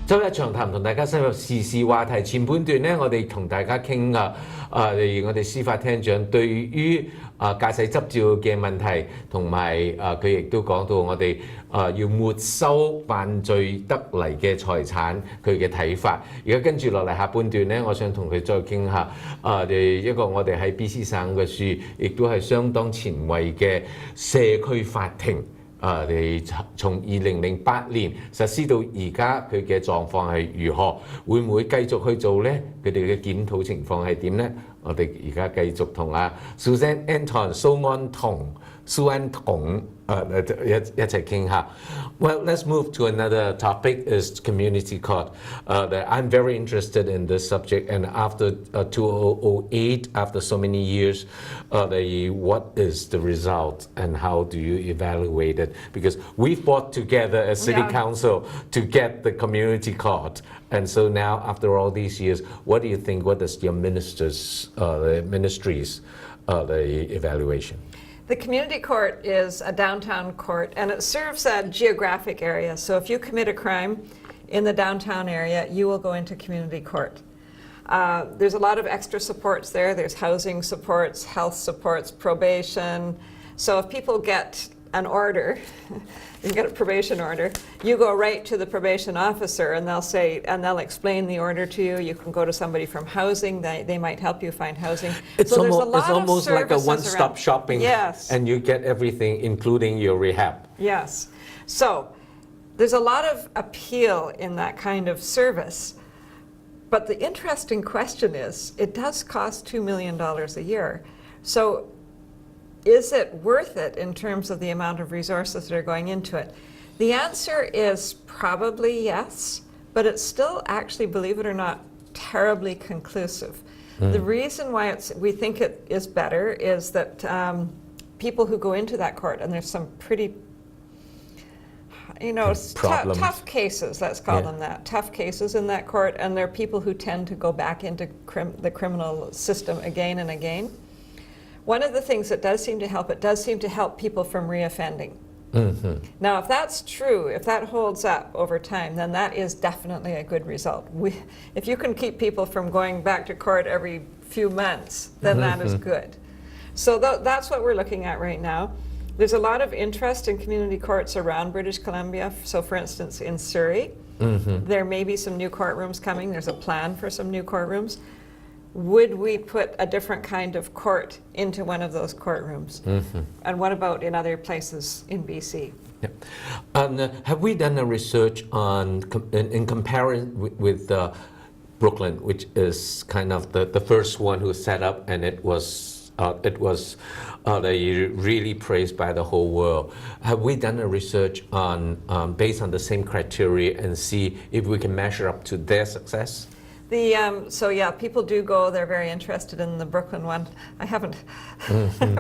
周日長談同大家深入時事話題。前半段呢，我哋同大家傾我哋司法廳長對於駕駛執照嘅問題，同埋佢亦都講到我哋要沒收犯罪得嚟嘅財產，佢嘅睇法。而家跟住落嚟下半段呢，我想同佢再傾下一個我哋喺 BC 省嘅樹，亦都係相當前衛嘅社區法庭。你從2008年實施到而家，佢嘅狀況係如何？會唔會繼續去做呢？佢哋嘅檢討情況係點呢？我哋而家繼續同Suzanne Anton 蘇安彤一齊傾下。Well, let's move to another topic is community court. I'm very interested in this subject, and after 2008, after so many years, what is the result and how do you evaluate it? Because we fought together as City Council to get the community court. And so now, after all these years, what do you think? What is your ministries' the evaluation? The community court is a downtown court, and it serves a geographic area. So if you commit a crime in the downtown area, you will go into community court. There's a lot of extra supports there. There's housing supports, health supports, probation. So if people get an order, you get a probation order, you go right to the probation officer and they'll explain the order to you. You can go to somebody from housing, they might help you find housing. It's so almost like a one-stop shopping. Yes. And you get everything, including your rehab. Yes. So there's a lot of appeal in that kind of service. But the interesting question is, it does cost $2 million a year. So is it worth it in terms of the amount of resources that are going into it? The answer is probably yes, but it's still actually, believe it or not, terribly conclusive. The reason why we think it is better is that people who go into that court, and there's some pretty tough cases, let's call them that, tough cases in that court, and there are people who tend to go back into the criminal system again and again. One of the things that does seem to help, it does seem to help people from reoffending. Now, if that's true, if that holds up over time, then that is definitely a good result. If you can keep people from going back to court every few months, then that is good. So that's what we're looking at right now. There's a lot of interest in community courts around British Columbia. So for instance, in Surrey, there may be some new courtrooms coming. There's a plan for some new courtrooms. Would we put a different kind of court into one of those courtrooms? And what about in other places in BC? Have we done a research on, in comparison with Brooklyn, which is kind of the first one who set up, and it was really praised by the whole world. Have we done a research on based on the same criteria and see if we can measure up to their success? So yeah, people do go. They're very interested in the Brooklyn one. I haven't.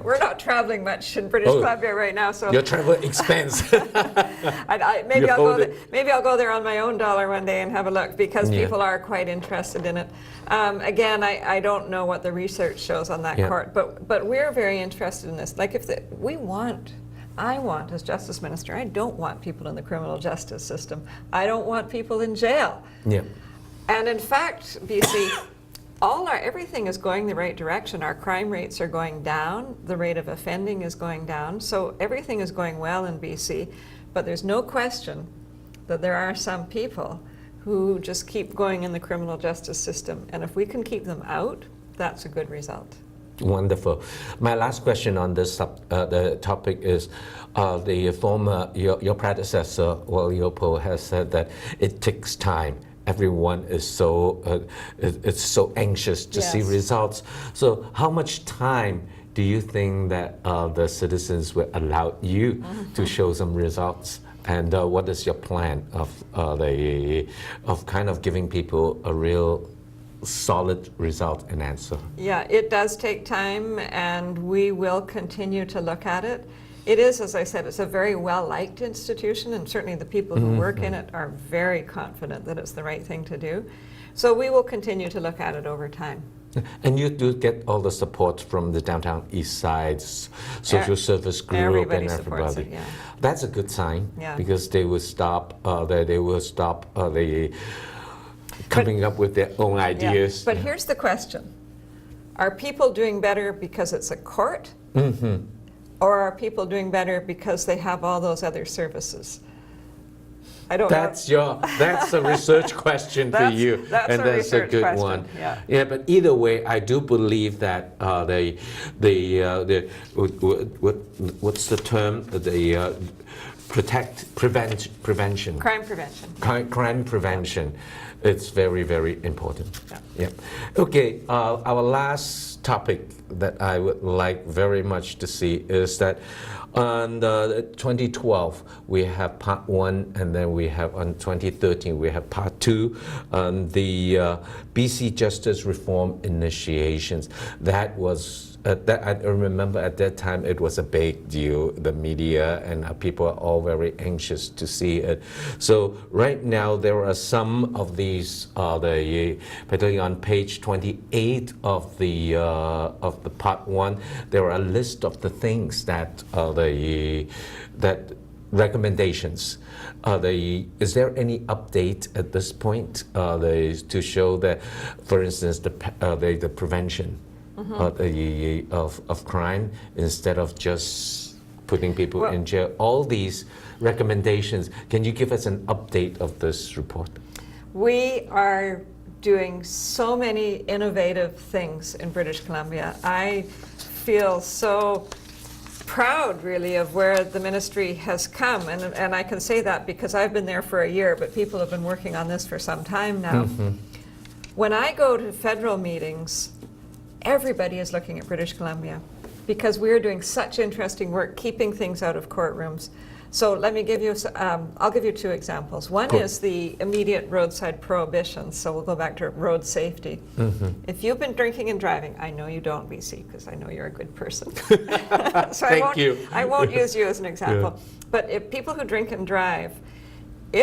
We're not traveling much in British Columbia right now, so your travel expense. Maybe I'll go there on my own dollar one day and have a look, because people are quite interested in it. Again, I don't know what the research shows on that court, but we're very interested in this. Like I want, as Justice Minister, I don't want people in the criminal justice system. I don't want people in jail. And in fact, BC, everything is going the right direction. Our crime rates are going down. The rate of offending is going down. So everything is going well in BC. But there's no question that there are some people who just keep going in the criminal justice system. And if we can keep them out, that's a good result. Wonderful. My last question on this the topic is your predecessor, Leopold, has said that it takes time. Everyone is so anxious to see results. So how much time do you think that the citizens will allow you to show some results? And what is your plan of kind of giving people a real solid result and answer? Yeah, it does take time, and we will continue to look at it. It is, as I said, it's a very well-liked institution, and certainly the people who work in it are very confident that it's the right thing to do. So we will continue to look at it over time. And you do get all the support from the downtown east side social service group Everybody and supports everybody. it, yeah. That's a good sign Yeah. because they will stop. The coming up with their own Yeah. ideas. But here's the question. Are people doing better because it's a court? Or are people doing better because they have all those other services? I don't know. That's a research question for you, that's and a that's a research good question, one. yeah. Yeah, but either way, I do believe that what's the term? Prevention. Crime prevention. Crime prevention. It's very, very important. Yeah. Yeah. Okay. Our last topic that I would like very much to see is that on 2012 we have part 1, and then we have on 2013 we have part 2 on the BC Justice Reform Initiations. That was I remember at that time it was a big deal, the media and people are all very anxious to see it. So right now there are some of these, particularly on page 28 of the part 1, there are a list of the things that recommendations. Is there any update at this point to show that, for instance, the prevention of crime instead of just putting people in jail? All these recommendations, can you give us an update of this report? We are doing so many innovative things in British Columbia. I feel so proud, really, of where the ministry has come, and I can say that because I've been there for a year, but people have been working on this for some time now. When I go to federal meetings, everybody is looking at British Columbia because we're doing such interesting work keeping things out of courtrooms. So let me give you, I'll give you 2 examples. One is the immediate roadside prohibition. So we'll go back to road safety. If you've been drinking and driving, I know you don't, BC, because I know you're a good person. So I won't use you as an example. But if people who drink and drive, you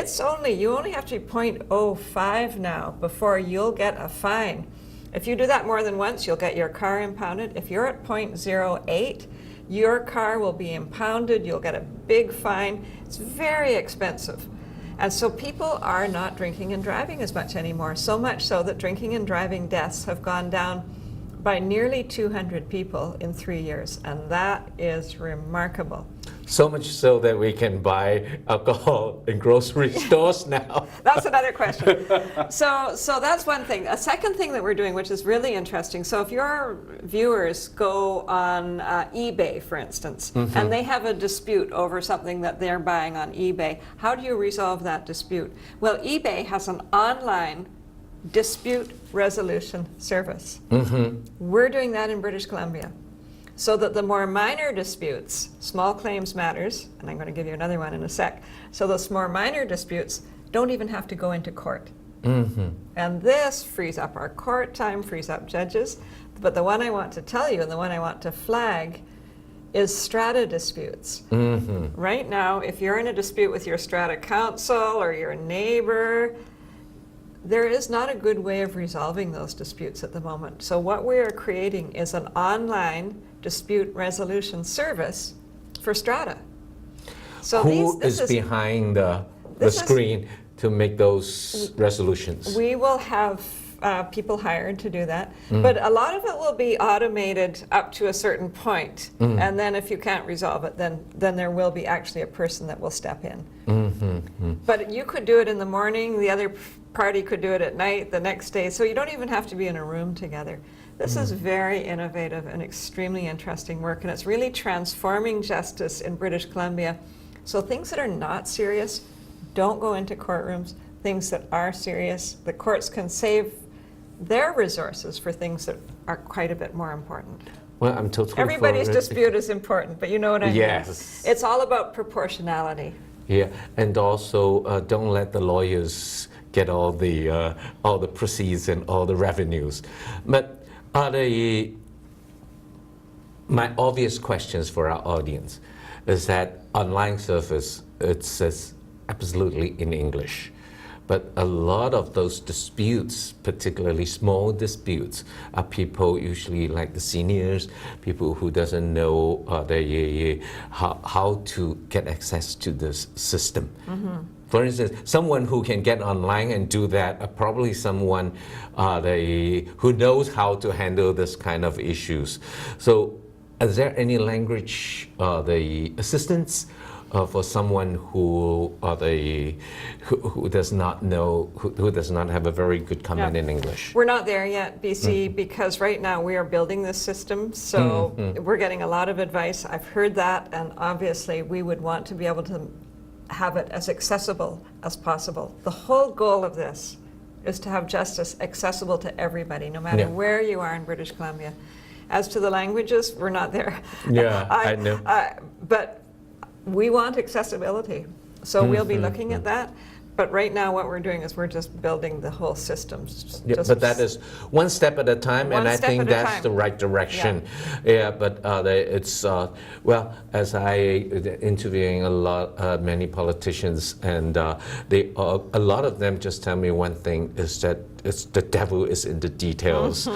only have to be 0.05 now before you'll get a fine. If you do that more than once, you'll get your car impounded. If you're at 0.08, your car will be impounded, you'll get a big fine. It's very expensive. And so people are not drinking and driving as much anymore, so much so that drinking and driving deaths have gone down by nearly 200 people in 3 years, and that is remarkable. So much so that we can buy alcohol in grocery stores now. That's another question. So that's one thing. A second thing that we're doing, which is really interesting, so if your viewers go on eBay, for instance, and they have a dispute over something that they're buying on eBay, how do you resolve that dispute? Well, eBay has an online dispute resolution service. We're doing that in British Columbia. So that the more minor disputes, small claims matters, and I'm going to give you another one in a sec, so those more minor disputes don't even have to go into court. And this frees up our court time, frees up judges. But the one I want to tell you and the one I want to flag is strata disputes. Right now, if you're in a dispute with your strata council or your neighbor, there is not a good way of resolving those disputes at the moment. So what we are creating is an online dispute resolution service for strata. So Who is behind the screen to make those resolutions? We will have people hired to do that, but a lot of it will be automated up to a certain point, and then if you can't resolve it, then there will be actually a person that will step in. But you could do it in the morning, the other party could do it at night, the next day, so you don't even have to be in a room together. This is very innovative and extremely interesting work, and it's really transforming justice in British Columbia. So things that are not serious don't go into courtrooms. Things that are serious, the courts can save their resources for things that are quite a bit more important. Well, I'm totally Everybody's dispute is important, but you know what I mean. Yes. It's all about proportionality. Yeah, and also don't let the lawyers get all the proceeds and all the revenues. But my obvious questions for our audience is that online service, it says absolutely in English. But a lot of those disputes, particularly small disputes, are people usually like the seniors, people who doesn't know how to get access to this system. For instance, someone who can get online and do that are probably someone who knows how to handle this kind of issues. So is there any language assistance for someone who does not know, who does not have a very good command in English? We're not there yet, BC, because right now we are building this system, so we're getting a lot of advice. I've heard that, and obviously we would want to be able to have it as accessible as possible. The whole goal of this is to have justice accessible to everybody, no matter where you are in British Columbia. As to the languages, we're not there. Yeah, I know. But we want accessibility, so we'll be looking at that. But right now what we're doing is we're just building the whole system. But that is one step at a time, and I think that's the right direction. But it's, well, as I interviewing many politicians, and a lot of them just tell me one thing is that the devil is in the details.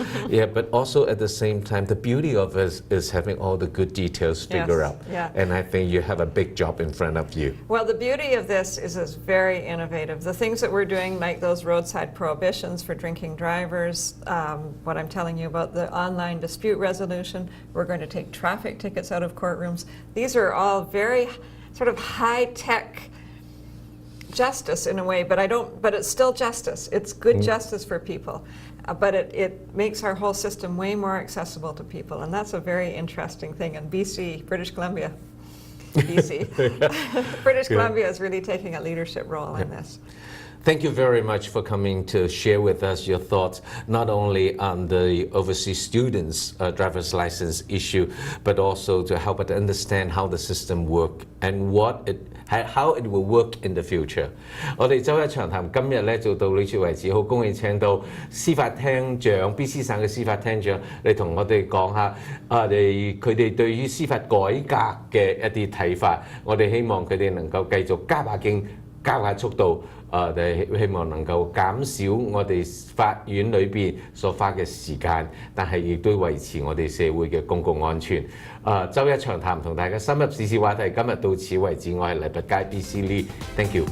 But also at the same time, the beauty of it is having all the good details figured out. And I think you have a big job in front of you. Well, the beauty of this is it's very innovative. The things that we're doing, like those roadside prohibitions for drinking drivers, what I'm telling you about the online dispute resolution, we're going to take traffic tickets out of courtrooms. These are all very sort of high-tech justice in a way, but it's still justice. It's good justice for people, but it makes our whole system way more accessible to people, and that's a very interesting thing. And BC, British Columbia, British Columbia is really taking a leadership role in this. Thank you very much for coming to share with us your thoughts, not only on the overseas students' driver's license issue, but also to help us understand how the system works and how it will work in the future. 我哋周一長談今日咧就到呢處為止，好恭喜請到司法廳長 BC 省嘅司法廳長嚟同我哋講下佢哋對於司法改革嘅一啲睇法。我哋希望佢哋能夠繼續加把勁、加把速度。希望能夠減少我哋法院裏邊所花嘅時間，但係亦都維持我哋社會嘅公共安全。周一長談同大家深入時事話題，今日到此為止。我係黎拔佳 BC Lee，thank you。